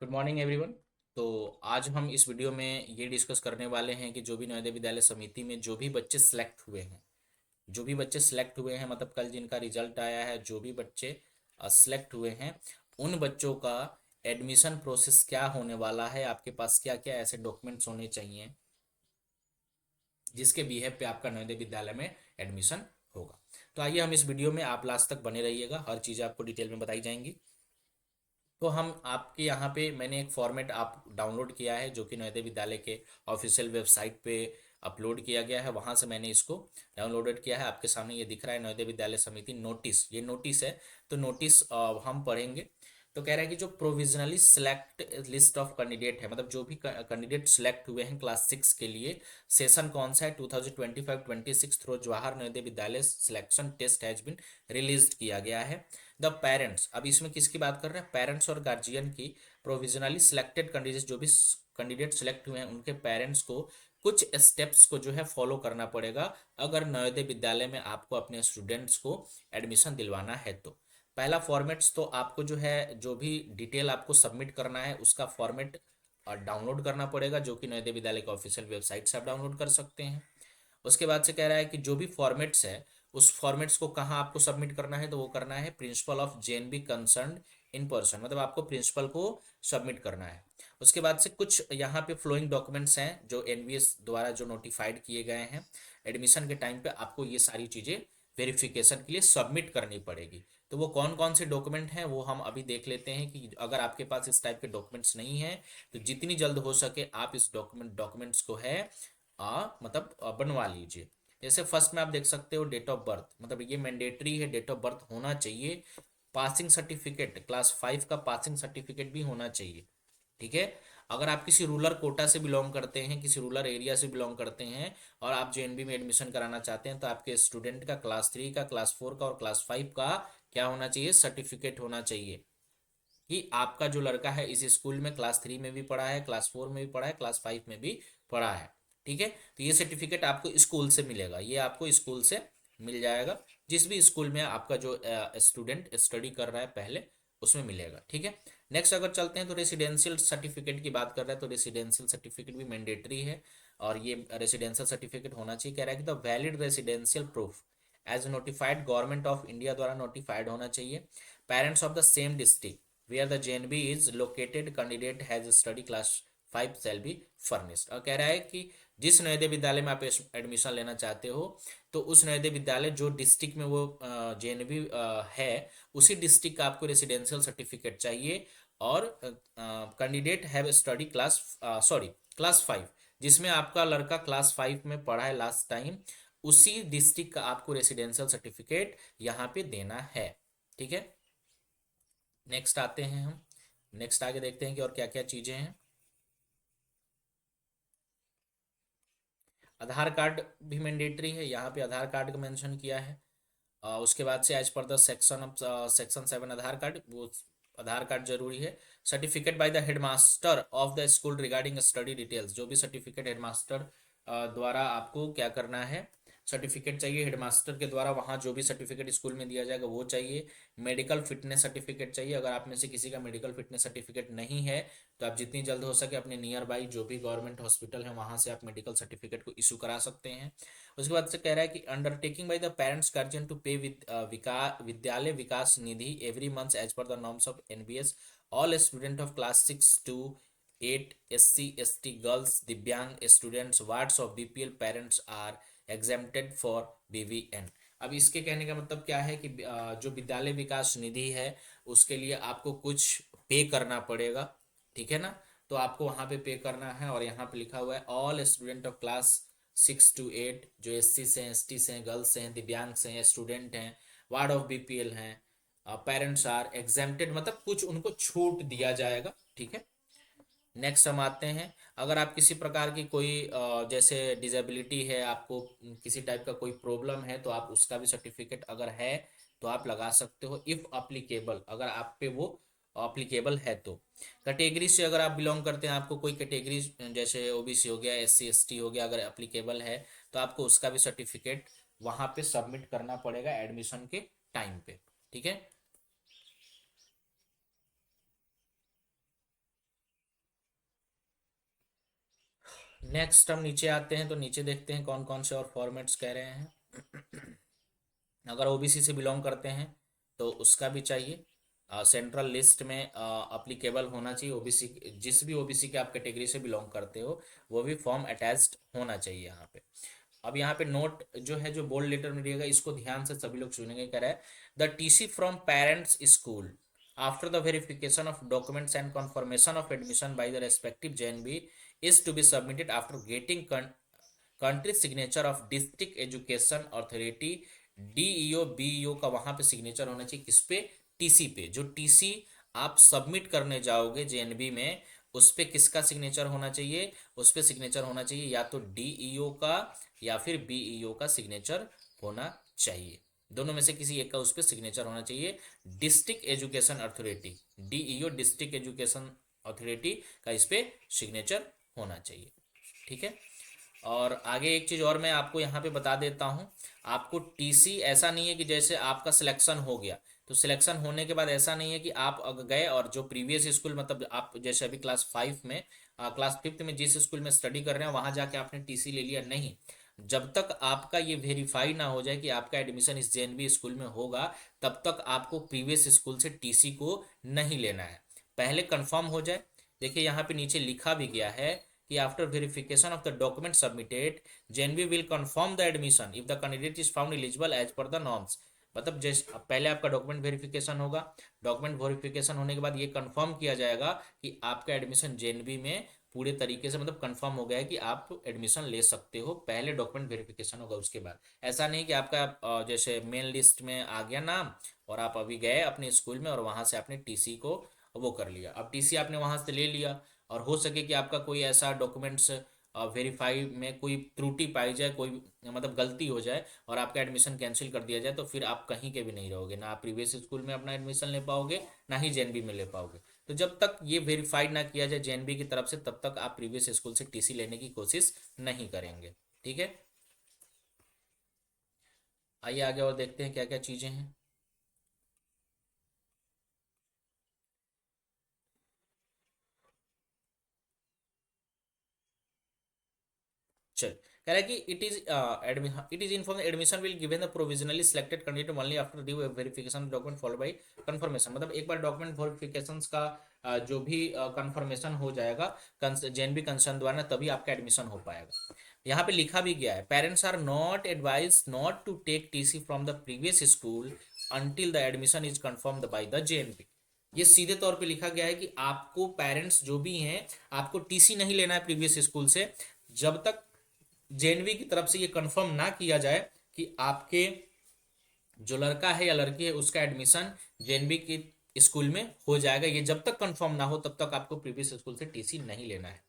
Good morning everyone. तो आज हम इस वीडियो में ये डिस्कस करने वाले हैं कि जो भी नवोदय विद्यालय समिति में जो भी बच्चे सेलेक्ट हुए हैं, मतलब कल जिनका रिजल्ट आया है, जो भी बच्चे सेलेक्ट हुए हैं, उन बच्चों का एडमिशन प्रोसेस क्या होने वाला है, आपके पास क्या क्या ऐसे डॉक्यूमेंट्स होने चाहिए जिसके बिहेव पे आपका नवोदय विद्यालय में एडमिशन होगा। तो आइए हम इस वीडियो में आप लास्ट तक बने रहिएगा, हर चीज़ आपको डिटेल में बताई जाएंगी। तो हम आपके यहाँ पे मैंने एक फॉर्मेट आप डाउनलोड किया है जो कि नवोदय विद्यालय के ऑफिशियल वेबसाइट पे अपलोड किया गया है, वहाँ से मैंने इसको डाउनलोडेड किया है। आपके सामने ये दिख रहा है नवोदय विद्यालय समिति नोटिस, ये नोटिस है। तो नोटिस हम पढ़ेंगे। तो कह रहा है कि जो provisionally select list of candidate है, मतलब जो भी कैंडिडेट सिलेक्ट हुए हैं क्लास 6 के लिए, सेशन कौन सा है 2025-26 through Jawahar Navodaya Vidyalaya selection test has been release किया गया है। द पेरेंट्स, अब इसमें किसकी बात कर रहे हैं, पेरेंट्स और गार्जियन की। प्रोविजनली सिलेक्टेड कैंडिडेट, जो भी कैंडिडेट सिलेक्ट हुए हैं उनके पेरेंट्स को कुछ स्टेप्स को जो है फॉलो करना पड़ेगा अगर नवोदय विद्यालय में आपको अपने स्टूडेंट्स को एडमिशन दिलवाना है। तो पहला फॉर्मेट्स, तो आपको जो है जो भी डिटेल आपको सबमिट करना है उसका फॉर्मेट डाउनलोड करना पड़ेगा, जो कि नवोदय विद्यालय के ऑफिशियल वेबसाइट से आप डाउनलोड कर सकते हैं। उसके बाद से कह रहा है कि जो भी फॉर्मेट्स है उस फॉर्मेट्स को कहाँ आपको सबमिट करना है, तो वो करना है principal of JNB concern in person, मतलब आपको प्रिंसिपल को सबमिट करना है। उसके बाद से कुछ यहाँ पे फ्लोइंग डॉक्यूमेंट्स हैं जो एनवीएस द्वारा जो नोटिफाइड किए गए हैं, एडमिशन के टाइम पे आपको ये सारी चीज़ें वेरिफिकेशन के लिए सबमिट करनी पड़ेगी। तो वो कौन कौन से डॉक्यूमेंट हैं वो हम अभी देख लेते हैं कि अगर आपके पास इस टाइप के डॉक्यूमेंट्स नहीं है तो जितनी जल्द हो सके आप इस डॉक्यूमेंट्स को है बनवा लीजिए। जैसे फर्स्ट में आप देख सकते हो डेट ऑफ बर्थ, मतलब ये मैंडेटरी है, डेट ऑफ बर्थ होना चाहिए। पासिंग सर्टिफिकेट, क्लास 5 का पासिंग सर्टिफिकेट भी होना चाहिए। ठीक है। अगर आप किसी रूरल कोटा से बिलोंग करते हैं, किसी रूरल एरिया से बिलोंग करते हैं और आप जेएनबी में एडमिशन कराना चाहते हैं, तो आपके स्टूडेंट का क्लास 3 का, क्लास 4 का और क्लास 5 का क्या होना चाहिए, सर्टिफिकेट होना चाहिए कि आपका जो लड़का है इस स्कूल में क्लास 3 में भी पढ़ा है, क्लास 4 में भी पढ़ा है, क्लास 5 में भी पढ़ा है। ठीक है। तो ये सर्टिफिकेट आपको स्कूल से मिलेगा, ये आपको स्कूल से मिल जाएगा, जिस भी स्कूल में आपका जो स्टूडेंट स्टडी कर रहा है पहले उसमें मिलेगा। ठीक है। नेक्स्ट अगर चलते हैं तो रेसिडेंशियल सर्टिफिकेट की बात कर रहे हैं, तो रेसिडेंशियल सर्टिफिकेट भी मैंडेटरी है और ये रेसिडेंशियल सर्टिफिकेट होना चाहिए। कह रहा है कि the valid residential proof as notified government of India द्वारा नोटिफाइड होना चाहिए। Parents of the same district where the JNB is located candidate has study class 5 shall be furnished। और कह रहा है कि जिस नवोदय विद्यालय में आप एडमिशन लेना चाहते हो तो उस नवोदय विद्यालय जो डिस्ट्रिक्ट में वो जेएनबी है, उसी डिस्ट्रिक्ट का आपको रेसिडेंशियल सर्टिफिकेट चाहिए। और candidate have study class class 5, जिसमें आपका लड़का क्लास 5 में पढ़ा है लास्ट टाइम, उसी डिस्ट्रिक्ट का आपको रेसिडेंशियल सर्टिफिकेट यहाँ पे देना है। ठीक है। नेक्स्ट आते हैं हम, नेक्स्ट आगे देखते हैं कि और क्या क्या चीज़ें हैं। आधार कार्ड भी मैंडेटरी है, यहाँ पे आधार कार्ड का मेंशन किया है। उसके बाद से as per the section 7 Aadhaar card, वो आधार कार्ड जरूरी है। Certificate by the headmaster of the school regarding study details, जो भी सर्टिफिकेट हेडमास्टर द्वारा आपको क्या करना है, सर्टिफिकेट चाहिए हेडमास्टर के द्वारा, वहाँ जो भी सर्टिफिकेट स्कूल में दिया जाएगा वो चाहिए। मेडिकल फिटनेस सर्टिफिकेट चाहिए, अगर आप में से किसी का मेडिकल फिटनेस सर्टिफिकेट नहीं है तो आप जितनी जल्द हो सके अपने नियर बाई जो भी गवर्नमेंट हॉस्पिटल है वहाँ से आप मेडिकल सर्टिफिकेट को इशू करा सकते हैं। उसके बाद से कह रहा है कि undertaking by the parents guardian to pay Vidyalaya Vikas Nidhi every month as per the norms of NBS all student of class 6 to 8 SC ST girls Divyang students wards of BPL parents are exempted for BVN. अब इसके कहने का मतलब क्या है कि जो विद्यालय विकास निधि है उसके लिए आपको कुछ पे करना पड़ेगा। ठीक है ना। तो आपको वहाँ पे करना है और यहाँ पे लिखा हुआ है all student of class 6 to 8 जो SC से हैं, ST से हैं, गर्ल्स से हैं, दिव्यांग से हैं, स्टूडेंट हैं, वार्ड ऑफ बीपीएल हैं, पेरेंट्स आर एग्जेम्प्टेड, मतलब कुछ उनको छूट दिया जाएगा। ठीक है। नेक्स्ट हम आते हैं, अगर आप किसी प्रकार की कोई जैसे डिजेबिलिटी है, आपको किसी टाइप का कोई प्रॉब्लम है तो आप उसका भी सर्टिफिकेट अगर है तो आप लगा सकते हो इफ़ अप्लीकेबल, अगर आप पे वो अप्लीकेबल है तो। कैटेगरी से अगर आप बिलोंग करते हैं, आपको कोई कैटेगरी जैसे ओबीसी हो गया, SC ST हो गया, अगर अप्लीकेबल है तो आपको उसका भी सर्टिफिकेट वहाँ पे सबमिट करना पड़ेगा एडमिशन के टाइम पे। ठीक है। नेक्स्ट हम नीचे आते हैं, तो नीचे देखते हैं कौन कौन से और फॉर्मेट्स कह रहे हैं। अगर ओबीसी से बिलोंग करते हैं तो उसका भी चाहिए, सेंट्रल लिस्ट में अप्लीकेबल होना चाहिए। ओबीसी, जिस भी ओबीसी के आप कैटेगरी से बिलोंग करते हो वो भी फॉर्म अटैच्ड होना चाहिए यहाँ पे। अब यहाँ पे नोट जो है, जो बोल्ड लेटर में दिएगा, इसको ध्यान से सभी लोग सुनेंगे। कह रहा है the TC from parents school after the verification of documents and confirmation of admission by the respective JNB is to be submitted after getting country signature of district education authority, DEO BEO का वहां पे signature होना चाहिए। किस पे? TC पे। जो TC आप सबमिट करने जाओगे जेएनबी में, उस पे किसका सिग्नेचर होना चाहिए? उस पे सिग्नेचर होना चाहिए या तो डीईओ का या फिर बीईओ का सिग्नेचर होना चाहिए। दोनों में से किसी एक का उस पर सिग्नेचर होना चाहिए। District education authority, DEO district education authority का इस पे सिग्नेचर होना चाहिए। ठीक है। और आगे एक चीज़ और मैं आपको यहाँ पे बता देता हूँ। आपको टीसी ऐसा नहीं है कि जैसे आपका सिलेक्शन हो गया तो सिलेक्शन होने के बाद ऐसा नहीं है कि आप गए और जो प्रीवियस स्कूल, मतलब आप जैसे अभी क्लास 5 में, क्लास 5th में जिस स्कूल में स्टडी कर रहे हैं वहाँ जाके आपने टीसी ले लिया। नहीं, जब तक आपका ये वेरीफाई ना हो जाए कि आपका एडमिशन इस जेएनवी स्कूल में होगा, तब तक आपको प्रीवियस स्कूल से टीसी को नहीं लेना है। पहले कंफर्म हो जाए। देखिए यहाँ पे नीचे लिखा भी गया है कि after verification of the document submitted JNV will confirm the admission if the candidate is found eligible as per the norms. मतलब जैसे पहले आपका डॉक्यूमेंट वेरिफिकेशन होगा, डॉक्यूमेंट वेरिफिकेशन होने के बाद ये कंफर्म किया जाएगा कि आपका एडमिशन जेएनवी में पूरे तरीके से, मतलब कंफर्म हो गया है कि आप एडमिशन ले सकते हो। पहले डॉक्यूमेंट वेरिफिकेशन होगा, उसके बाद। ऐसा नहीं कि आपका जैसे मेन लिस्ट में आ गया नाम और आप अभी गए अपने स्कूल में और वहां से आपने टीसी को वो कर लिया। अब टीसी आपने वहां से ले लिया और हो सके कि आपका कोई ऐसा डॉक्यूमेंट्स वेरीफाई में कोई त्रुटि पाई जाए, कोई मतलब गलती हो जाए और आपका एडमिशन कैंसिल कर दिया जाए, तो फिर आप कहीं के भी नहीं रहोगे। ना आप प्रीवियस स्कूल में अपना एडमिशन ले पाओगे, ना ही जेएनबी में ले पाओगे। तो जब तक ये वेरीफाइड ना किया जाए जेएनबी की तरफ से, तब तक आप प्रीवियस स्कूल से टीसी लेने की कोशिश नहीं करेंगे। ठीक है। आइए आगे और देखते हैं क्या क्या चीज़ें हैं। चल, कह रहा है कि it is inform admission will given the provisionally selected candidate only after due verification document followed by confirmation. मतलब एक बार डॉक्यूमेंट वेरिफिकेशन का जो भी कंफर्मेशन हो जाएगा जेएनबी कंसर्न द्वारा, तभी आपका एडमिशन हो पाएगा। यहाँ पे लिखा भी गया है, parents are not advise not to take TC from the previous school until the admission is confirmed by the JNB. ये सीधे तौर पे लिखा गया है कि आपको पेरेंट्स जो भी हैं, आपको टीसी नहीं लेना है प्रीवियस स्कूल से जब तक जेएनवी की तरफ से ये कंफर्म ना किया जाए कि आपके जो लड़का है या लड़की है उसका एडमिशन जेएनवी की स्कूल में हो जाएगा। ये जब तक कंफर्म ना हो तब तक आपको प्रीवियस स्कूल से टीसी नहीं लेना है।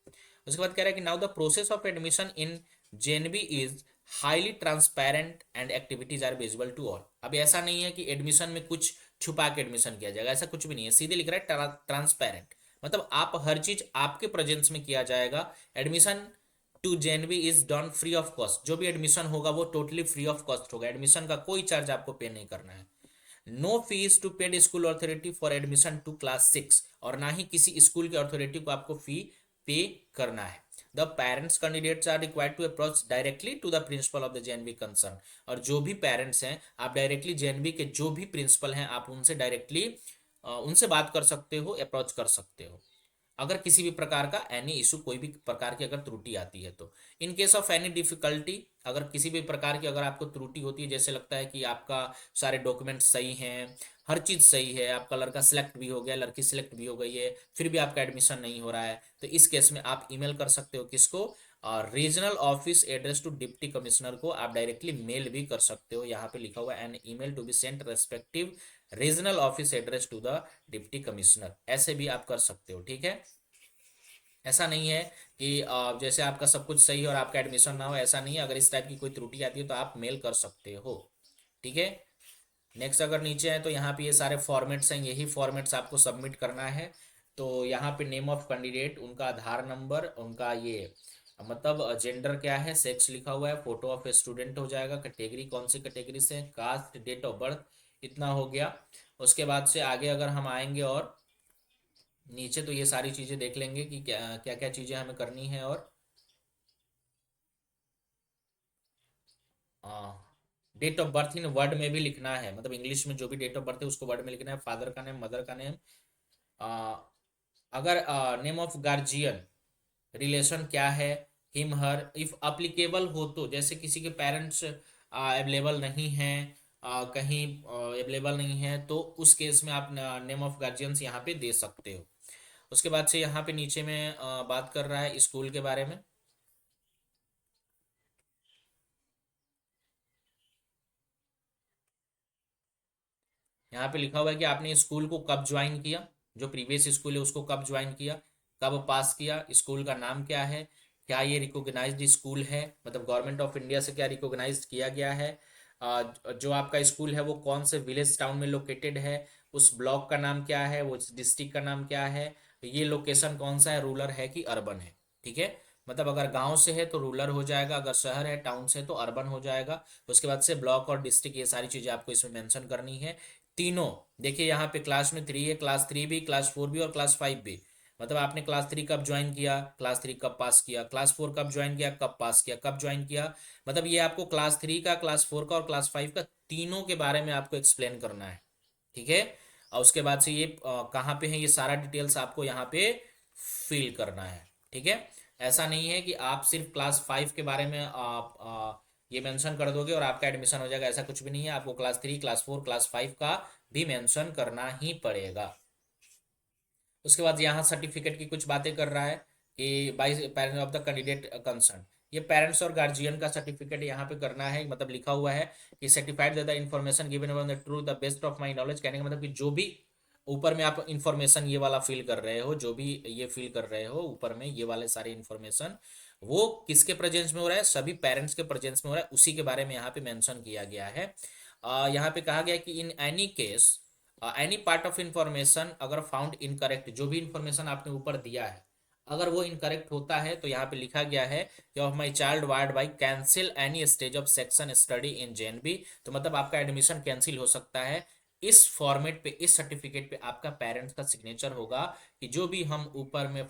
उसके बाद कह रहा है कि now the process of admission in JNV is highly transparent and activities are visible to all. अब ऐसा नहीं है कि एडमिशन में कुछ छुपा के एडमिशन किया जाएगा, ऐसा कुछ भी नहीं है। सीधे लिख रहा है ट्रांसपेरेंट, मतलब आप हर चीज आपके प्रेजेंस में किया जाएगा। Admission to JNV is done free of cost. जो भी एडमिशन होगा वो टोटली फ्री ऑफ कॉस्ट होगा, एडमिशन का कोई चार्ज आपको पे नहीं करना है। No fees to paid school authority for admission to class 6, और ना ही किसी स्कूल के अथॉरिटी को आपको फी पे करना है। The parents candidates are required to approach directly to the principal of the JNV concern. और जो भी पेरेंट्स हैं, आप डायरेक्टली जेएनवी के जो भी प्रिंसिपल हैं आप उनसे डायरेक्टली उनसे बात कर सकते हो, अप्रोच कर सकते हो अगर किसी भी प्रकार का एनी इशू, कोई भी प्रकार की अगर त्रुटि आती है तो। In case of any difficulty, अगर किसी भी प्रकार की अगर आपको त्रुटि होती है, जैसे लगता है कि आपका सारे डॉक्यूमेंट सही हैं, हर चीज़ सही है, आपका लड़का सिलेक्ट भी हो गया, लड़की सिलेक्ट भी हो गई है, फिर भी आपका एडमिशन नहीं हो रहा है, तो इस केस में आप ईमेल कर सकते हो किसको? और regional office address to deputy commissioner को आप डायरेक्टली मेल भी कर सकते हो। यहाँ पे लिखा हुआ an email to be sent respective regional office address to the deputy commissioner, ऐसे भी आप कर सकते हो। ठीक है। ऐसा नहीं है कि जैसे आपका सब कुछ सही है और आपका एडमिशन ना हो, ऐसा नहीं है। अगर इस टाइप की कोई त्रुटि आती है तो आप मेल कर सकते हो। ठीक है। नेक्स्ट अगर नीचे है तो यहाँ पे ये सारे फॉर्मेट्स हैं, यही फॉर्मेट्स आपको सबमिट करना है। तो यहाँ पे नेम ऑफ कैंडिडेट, उनका आधार नंबर, उनका ये मतलब जेंडर क्या है, सेक्स लिखा हुआ है, फोटो ऑफ स्टूडेंट हो जाएगा, कैटेगरी कौन सी कैटेगरी से, कास्ट, डेट ऑफ बर्थ, इतना हो गया। उसके बाद से आगे अगर हम आएंगे और नीचे तो ये सारी चीज़ें देख लेंगे कि क्या क्या क्या चीज़ें हमें करनी है। और date of birth in word में भी लिखना है, मतलब इंग्लिश में जो भी डेट ऑफ बर्थ है उसको वर्ड में लिखना है। फादर का नेम, मदर का नेम, अगर नेम ऑफ गार्जियन, रिलेशन क्या है, हिम हर, इफ अप्लीकेबल हो तो, जैसे किसी के पेरेंट्स अवेलेबल नहीं हैं, कहीं अवेलेबल नहीं है, तो उस केस में आप नेम ऑफ गार्जियंस यहाँ पे दे सकते हो। उसके बाद से यहाँ पे नीचे में बात कर रहा है स्कूल के बारे में। यहाँ पे लिखा हुआ है कि आपने स्कूल को कब ज्वाइन किया, जो प्रीवियस स्कूल है उसको कब ज्वाइन किया, कब पास किया, स्कूल का नाम क्या है, क्या ये रिकॉग्नाइज्ड स्कूल है, मतलब गवर्नमेंट ऑफ इंडिया से क्या रिकॉग्नाइज्ड किया गया है, जो आपका स्कूल है वो कौन से विलेज टाउन में लोकेटेड है, उस ब्लॉक का नाम क्या है, वो डिस्ट्रिक्ट का नाम क्या है, ये लोकेशन कौन सा है, रूरल है कि अर्बन है। ठीक है, मतलब अगर गांव से है तो रूरल हो जाएगा, अगर शहर है टाउन से तो अर्बन हो जाएगा। उसके बाद से ब्लॉक और डिस्ट्रिक्ट, ये सारी चीज़ें आपको इसमें मेंशन करनी है। तीनों, देखिए यहाँ पे क्लास में 3 है, क्लास 3 भी, क्लास 4 भी और क्लास 5 भी। मतलब आपने क्लास 3 कब ज्वाइन किया, क्लास 3 कब पास किया, क्लास 4 कब ज्वाइन किया, कब पास किया, कब ज्वाइन किया, मतलब ये आपको क्लास 3 का, क्लास 4 का और क्लास 5 का तीनों के बारे में आपको एक्सप्लेन करना है। ठीक है, और उसके बाद से ये कहाँ पे है, ये सारा डिटेल्स आपको यहाँ पे फिल करना है। ठीक है, ऐसा नहीं है कि आप सिर्फ क्लास 5 के बारे में आप ये मेंशन कर दोगे और आपका एडमिशन हो जाएगा, ऐसा कुछ भी नहीं है। आपको क्लास 3, क्लास 4, क्लास 5 का भी मेंशन करना ही पड़ेगा। उसके बाद यहाँ सर्टिफिकेट की कुछ बातें कर रहा है कि by parents of the candidate concern, ये पेरेंट्स और गार्जियन का सर्टिफिकेट यहाँ पे करना है। मतलब लिखा हुआ है कि certified that the information given on the true the best of my knowledge, कहने का मतलब कि जो भी ऊपर में आप इंफॉर्मेशन ये वाला फिल कर रहे हो, जो भी ये फिल कर रहे हो ऊपर में ये वाले सारे इंफॉर्मेशन, वो किसके प्रेजेंस में हो रहा है, सभी पेरेंट्स के प्रेजेंस में हो रहा है, उसी के बारे में यहाँ पे मेंशन किया गया है। यहाँ पे कहा गया कि in any case any part of information अगर फाउंड इनकरेक्ट, जो भी इंफॉर्मेशन आपने ऊपर दिया है अगर वो इनकरेक्ट होता है तो यहाँ पे लिखा गया है कि of my child ward by cancel any stage of section study in JNB, तो मतलब आपका एडमिशन कैंसिल हो सकता है। इस फॉर्मेट पे, इस सर्टिफिकेट पे आपका पेरेंट्स का सिग्नेचर होगा कि जो भी हम ऊपर में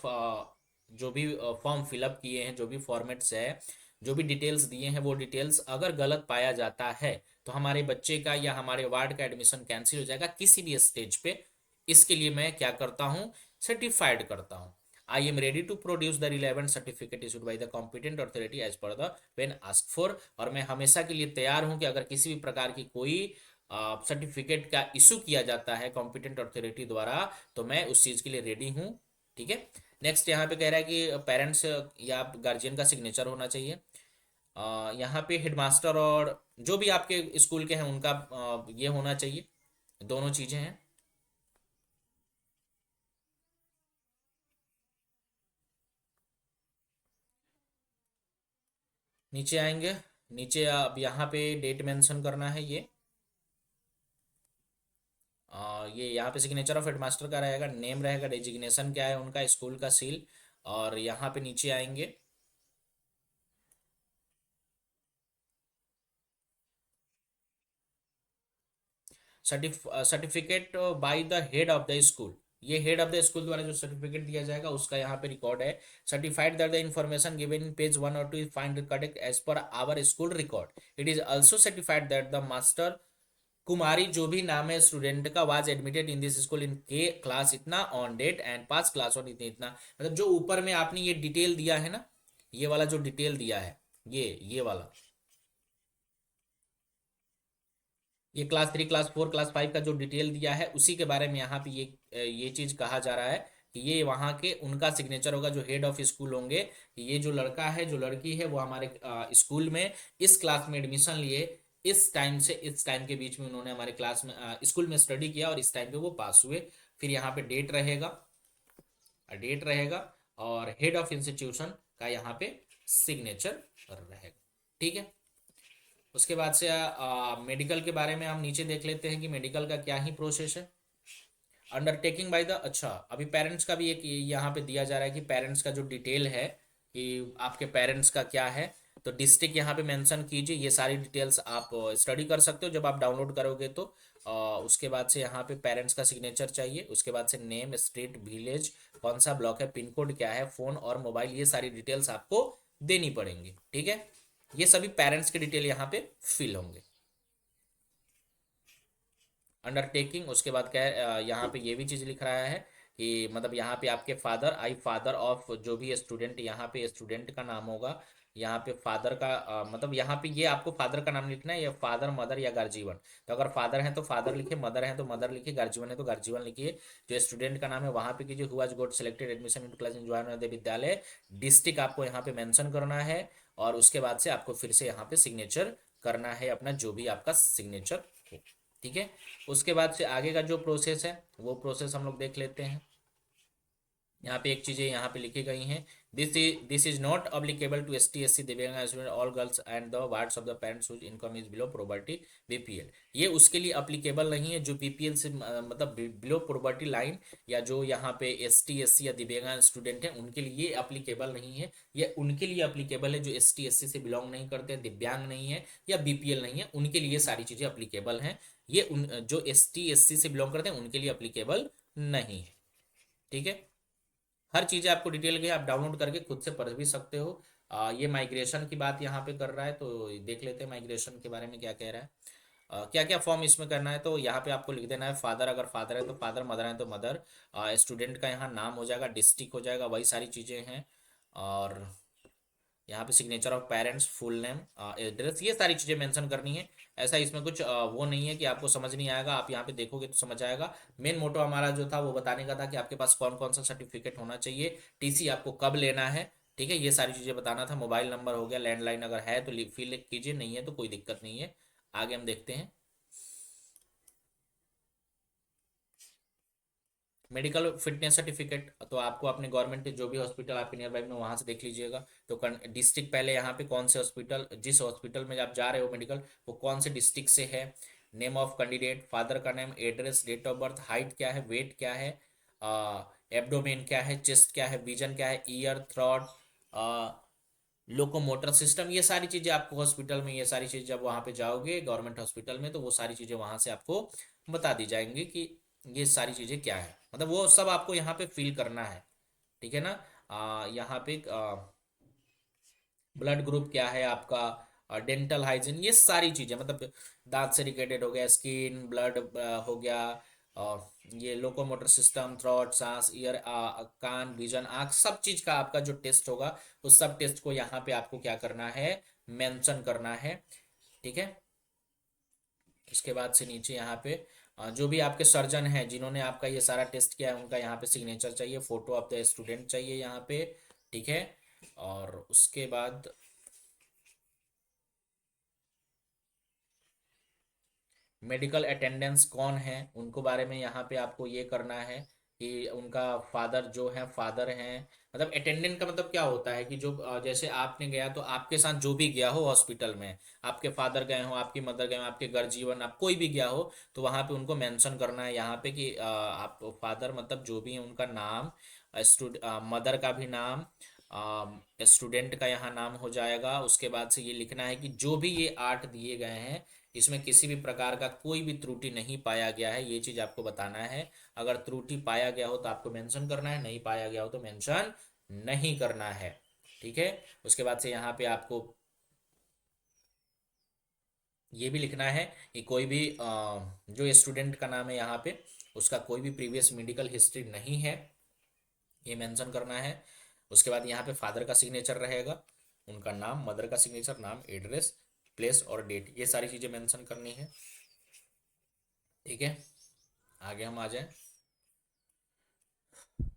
जो भी फॉर्म फिलअप किए हैं, जो भी फॉर्मेट्स है, जो भी डिटेल्स दिए हैं, वो डिटेल्स अगर गलत पाया जाता है तो हमारे बच्चे का या हमारे वार्ड का एडमिशन कैंसिल हो जाएगा किसी भी स्टेज पे। इसके लिए मैं क्या करता हूँ, सर्टिफाइड करता हूँ। I am ready to produce the relevant certificate issued by the competent authority as per the when ask for, और मैं हमेशा के लिए तैयार हूँ कि अगर किसी भी प्रकार की कोई सर्टिफिकेट का इशू किया जाता है कॉम्पिटेंट अथॉरिटी द्वारा तो मैं उस चीज़ के लिए रेडी हूँ। ठीक है, नेक्स्ट यहाँ पे कह रहा है कि पेरेंट्स या गार्जियन का सिग्नेचर होना चाहिए। यहाँ पे हेडमास्टर और जो भी आपके स्कूल के हैं उनका ये होना चाहिए, दोनों चीज़ें हैं। नीचे आएंगे, नीचे अब यहाँ पे डेट मेंशन करना है ये ये यहाँ पे सिग्नेचर ऑफ हेडमास्टर का रहेगा, नेम रहेगा, डेजिग्नेशन क्या है उनका, स्कूल का सील, और यहाँ पे नीचे आएंगे certificate by the head of the school, ये हेड ऑफ द स्कूल द्वारा जो सर्टिफिकेट दिया जाएगा उसका यहाँ पे रिकॉर्ड है। Certified that the information given in page 1 और 2 is find correct as per our school record. It is also certified that the master Kumari, जो भी नाम है स्टूडेंट का, was admitted in this school in के क्लास इतना on date and pass class on इतना इतना, मतलब जो ऊपर में आपने ये डिटेल दिया है ना, ये वाला जो डिटेल दिया है, ये वाला, ये क्लास 3, क्लास 4, क्लास 5 का जो डिटेल दिया है उसी के बारे में यहाँ पे ये चीज कहा जा रहा है कि ये वहाँ के उनका सिग्नेचर होगा जो हेड ऑफ स्कूल होंगे कि ये जो लड़का है, जो लड़की है, वो हमारे स्कूल में इस क्लास में एडमिशन लिए, इस टाइम से इस टाइम के बीच में उन्होंने हमारे क्लास में स्कूल में स्टडी किया और इस टाइम पे वो पास हुए। फिर यहाँ पे डेट रहेगा और हेड ऑफ इंस्टीट्यूशन का यहाँ पे सिग्नेचर रहेगा। ठीक है, उसके बाद से मेडिकल के बारे में हम नीचे देख लेते हैं कि मेडिकल का क्या ही प्रोसेस है। अंडरटेकिंग बाय द, अच्छा अभी पेरेंट्स का भी एक यहाँ पे दिया जा रहा है कि पेरेंट्स का जो डिटेल है कि आपके पेरेंट्स का क्या है, तो डिस्ट्रिक्ट यहाँ पे मेंशन कीजिए। ये सारी डिटेल्स आप स्टडी कर सकते हो जब आप डाउनलोड करोगे तो उसके बाद से यहाँ पे पेरेंट्स का सिग्नेचर चाहिए। उसके बाद से नेम, स्ट्रीट, विलेज, कौन सा ब्लॉक है, पिन कोड क्या है, फ़ोन और मोबाइल, ये सारी डिटेल्स आपको देनी पड़ेंगी। ठीक है, ये सभी पेरेंट्स के डिटेल यहाँ पे फिल होंगे। अंडरटेकिंग, उसके बाद क्या है, यहाँ पे ये भी चीज़ लिख रहा है कि मतलब यहाँ पे आपके फादर, आई फादर ऑफ जो भी स्टूडेंट, यहाँ पे स्टूडेंट का नाम होगा, यहाँ पे फादर का मतलब यहाँ पे ये आपको फादर का नाम लिखना है, या फादर मदर या गार्जियन। तो अगर फादर है तो फादर लिखिए, मदर है तो मदर लिखिए, गार्जियन है तो गार्जियन लिखिए। जो स्टूडेंट का नाम है वहाँ पे कीजिए, who has got selected admission in class in Jawahar विद्यालय, डिस्ट्रिक्ट आपको यहाँ पे मेंशन करना है, और उसके बाद से आपको फिर से यहाँ पे सिग्नेचर करना है अपना, जो भी आपका सिग्नेचर हो। ठीक है, उसके बाद से आगे का जो प्रोसेस है वो प्रोसेस हम लोग देख लेते हैं। यहाँ पे एक चीज़ें यहाँ पे लिखी गई हैं, this is not applicable to ST SC दिव्यांग student all girls and the wards of the parents whose income is below poverty BPL। ये उसके लिए अप्लीकेबल नहीं है जो BPL से मतलब बिलो पॉवर्टी लाइन, या जो यहाँ पे ST SC या दिव्यांग स्टूडेंट हैं उनके लिए अप्लीकेबल नहीं है। ये उनके लिए अप्लीकेबल है जो ST SC से बिलोंग नहीं करते हैं, दिव्यांग नहीं है या BPL नहीं है, उनके लिए सारी चीज़ें अप्लीकेबल हैं। ये उन जो ST SC से बिलोंग करते हैं उनके लिए अप्लीकेबल नहीं है। ठीक है, हर चीज़ें आपको डिटेल के आप डाउनलोड करके खुद से पढ़ भी सकते हो। ये माइग्रेशन की बात यहाँ पे कर रहा है, तो देख लेते हैं माइग्रेशन के बारे में क्या कह रहा है। क्या क्या फॉर्म इसमें करना है, तो यहाँ पे आपको लिख देना है फादर, अगर फादर है तो फादर, मदर है तो मदर, स्टूडेंट का यहाँ नाम हो जाएगा, डिस्ट्रिक्ट हो जाएगा, वही सारी चीज़ें हैं। और यहाँ पे signature of parents, full name, address, ये सारी चीज़ें मेंशन करनी है। ऐसा इसमें कुछ वो नहीं है कि आपको समझ नहीं आएगा, आप यहाँ पे देखोगे तो समझ आएगा। मेन मोटो हमारा जो था वो बताने का था कि आपके पास कौन कौन सा सर्टिफिकेट होना चाहिए, TC आपको कब लेना है। ठीक है, ये सारी चीज़ें बताना था। मोबाइल नंबर हो गया, लैंडलाइन अगर है तो फिल कीजिए, नहीं है तो कोई दिक्कत नहीं है। आगे हम देखते हैं मेडिकल फिटनेस सर्टिफिकेट। तो आपको अपने गवर्नमेंट के जो भी हॉस्पिटल आपके नियर बाई में वहाँ से देख लीजिएगा। तो डिस्ट्रिक्ट पहले यहाँ पे कौन से हॉस्पिटल, जिस हॉस्पिटल में आप जा रहे हो मेडिकल, वो कौन से डिस्ट्रिक्ट से है, नेम ऑफ कैंडिडेट, फादर का name, address, date of birth, height क्या है, वेट क्या है, एब्डोमेन क्या है, चेस्ट क्या है, विजन क्या है, ईयर, थ्रॉट, लोकोमोटर सिस्टम, ये सारी चीज़ें आपको हॉस्पिटल में, ये सारी चीज़ जब वहाँ पे जाओगे गवर्नमेंट हॉस्पिटल में तो वो सारी चीज़ें वहाँ से आपको बता दी जाएंगी कि ये सारी चीज़ें क्या है, मतलब वो सब आपको यहाँ पे फिल करना है। ठीक है ना। यहाँ पे ब्लड ग्रुप क्या है आपका, डेंटल हाइजीन, ये सारी चीज़ें, मतलब दांत से रिलेटेड हो गया, स्किन, ब्लड हो गया, और ये लोकोमोटर सिस्टम, थ्रॉट, सांस, ईयर, कान, विजन, आँख, सब चीज़ का आपका जो टेस्ट होगा उस सब टेस्ट को यहाँ पे आपको क्या करना है, मेंशन करना है। ठीक है, इसके बाद से नीचे यहाँ पे जो भी आपके सर्जन हैं जिन्होंने आपका ये सारा टेस्ट किया है उनका यहाँ पे सिग्नेचर चाहिए, फोटो ऑफ द स्टूडेंट चाहिए यहाँ पे। ठीक है, और उसके बाद मेडिकल अटेंडेंस कौन है उनको बारे में यहाँ पे आपको ये करना है कि उनका फादर जो है, फादर हैं, मतलब अटेंडेंट का मतलब क्या होता है कि जो जैसे आपने गया तो आपके साथ जो भी गया हो हॉस्पिटल में, आपके फादर गए हो, आपकी मदर गए हो, आपके गार्जियन, आप कोई भी गया हो, तो वहाँ पे उनको मेंशन करना है यहाँ पे कि आप फादर मतलब जो भी है उनका नाम, मदर का भी नाम, स्टूडेंट का यहाँ नाम हो जाएगा। उसके बाद से ये लिखना है कि जो भी ये 8 दिए गए हैं इसमें किसी भी प्रकार का कोई भी त्रुटि नहीं पाया गया है, ये चीज़ आपको बताना है। अगर त्रुटि पाया गया हो तो आपको मेंशन करना है, नहीं पाया गया हो तो मेंशन नहीं करना है। ठीक है, उसके बाद से यहाँ पे आपको ये भी लिखना है कि कोई भी जो स्टूडेंट का नाम है यहाँ पे उसका कोई भी प्रीवियस मेडिकल हिस्ट्री नहीं है, ये मेंशन करना है। उसके बाद यहाँ पे फादर का सिग्नेचर रहेगा, उनका नाम, मदर का सिग्नेचर, नाम, एड्रेस, प्लेस और डेट, ये सारी चीज़ें मेंशन करनी है। ठीक है, आगे हम आ जाएं।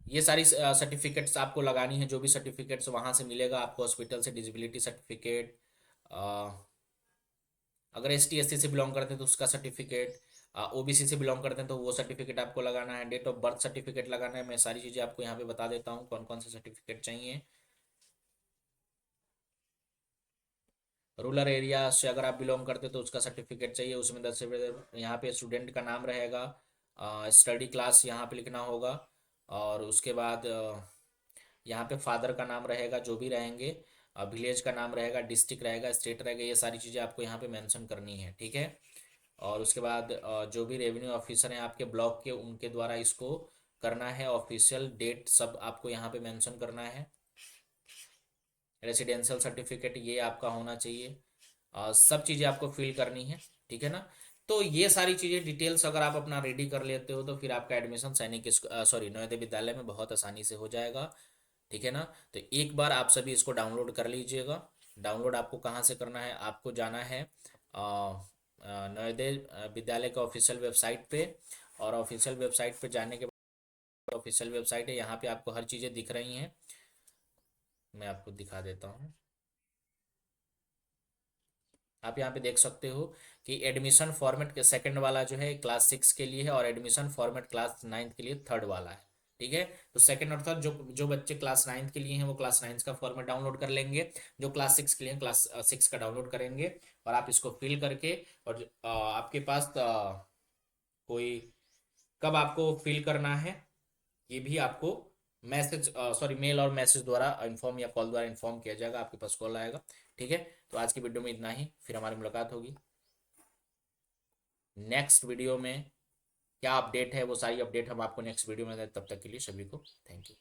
ये सारी सर्टिफिकेट्स आपको लगानी है, जो भी सर्टिफिकेट्स वहाँ से मिलेगा आपको हॉस्पिटल से, डिजिबिलिटी सर्टिफिकेट, अगर ST SC से बिलोंग करते हैं तो उसका सर्टिफिकेट, OBC से बिलोंग करते हैं तो वो सर्टिफिकेट आपको लगाना है, डेट ऑफ बर्थ सर्टिफिकेट लगाना है। मैं सारी चीज़ें आपको यहाँ पे बता देता हूँ कौन कौन से सर्टिफिकेट चाहिए। रूरल एरिया से अगर आप बिलोंग करते तो उसका सर्टिफिकेट चाहिए, उसमें 10 यहाँ पे स्टूडेंट का नाम रहेगा, स्टडी क्लास यहाँ पे लिखना होगा, और उसके बाद यहाँ पे फादर का नाम रहेगा जो भी रहेंगे, विलेज का नाम रहेगा, डिस्ट्रिक्ट रहेगा, स्टेट रहेगा, ये सारी चीज़ें आपको यहाँ पे मेंशन करनी है। ठीक है, और उसके बाद जो भी रेवेन्यू ऑफिसर हैं आपके ब्लॉक के उनके द्वारा इसको करना है, ऑफिशियल डेट सब आपको यहाँ पे मेंशन करना है। रेसिडेंशियल सर्टिफिकेट ये आपका होना चाहिए। सब चीज़ें आपको फिल करनी है, ठीक है ना। तो ये सारी चीज़ें डिटेल्स अगर आप अपना रेडी कर लेते हो तो फिर आपका एडमिशन सैनिक सॉरी नवोदय विद्यालय में बहुत आसानी से हो जाएगा, ठीक है ना। तो एक बार आप सभी इसको डाउनलोड कर लीजिएगा। डाउनलोड आपको कहाँ से करना है, आपको जाना है नवोदय विद्यालय का ऑफिशियल वेबसाइट पे, और ऑफिशियल वेबसाइट पे जाने के बाद ऑफिशियल वेबसाइट है, यहाँ पे आपको हर चीज़ें दिख रही हैं। मैं आपको दिखा देता हूँ। आप यहाँ पे देख सकते हो कि एडमिशन फॉर्मेट के सेकंड वाला जो है क्लास 6 के लिए है, और एडमिशन फॉर्मेट क्लास 9 के लिए थर्ड वाला है, ठीक है। तो सेकंड और थर्ड, जो जो बच्चे क्लास 9 के लिए हैं वो क्लास 9 का फॉर्मेट डाउनलोड कर लेंगे, जो क्लास 6 के लिए क्लास 6 का डाउनलोड करेंगे। और आप इसको फिल करके, और आपके पास कोई, कब आपको फिल करना है ये भी आपको मैसेज सॉरी मेल और मैसेज द्वारा इन्फॉर्म या कॉल द्वारा इन्फॉर्म किया जाएगा, आपके पास कॉल आएगा, ठीक है। तो आज की वीडियो में इतना ही, फिर हमारी मुलाकात होगी नेक्स्ट वीडियो में। क्या अपडेट है वो सारी अपडेट हम आपको नेक्स्ट वीडियो में दें, तब तक के लिए सभी को थैंक यू।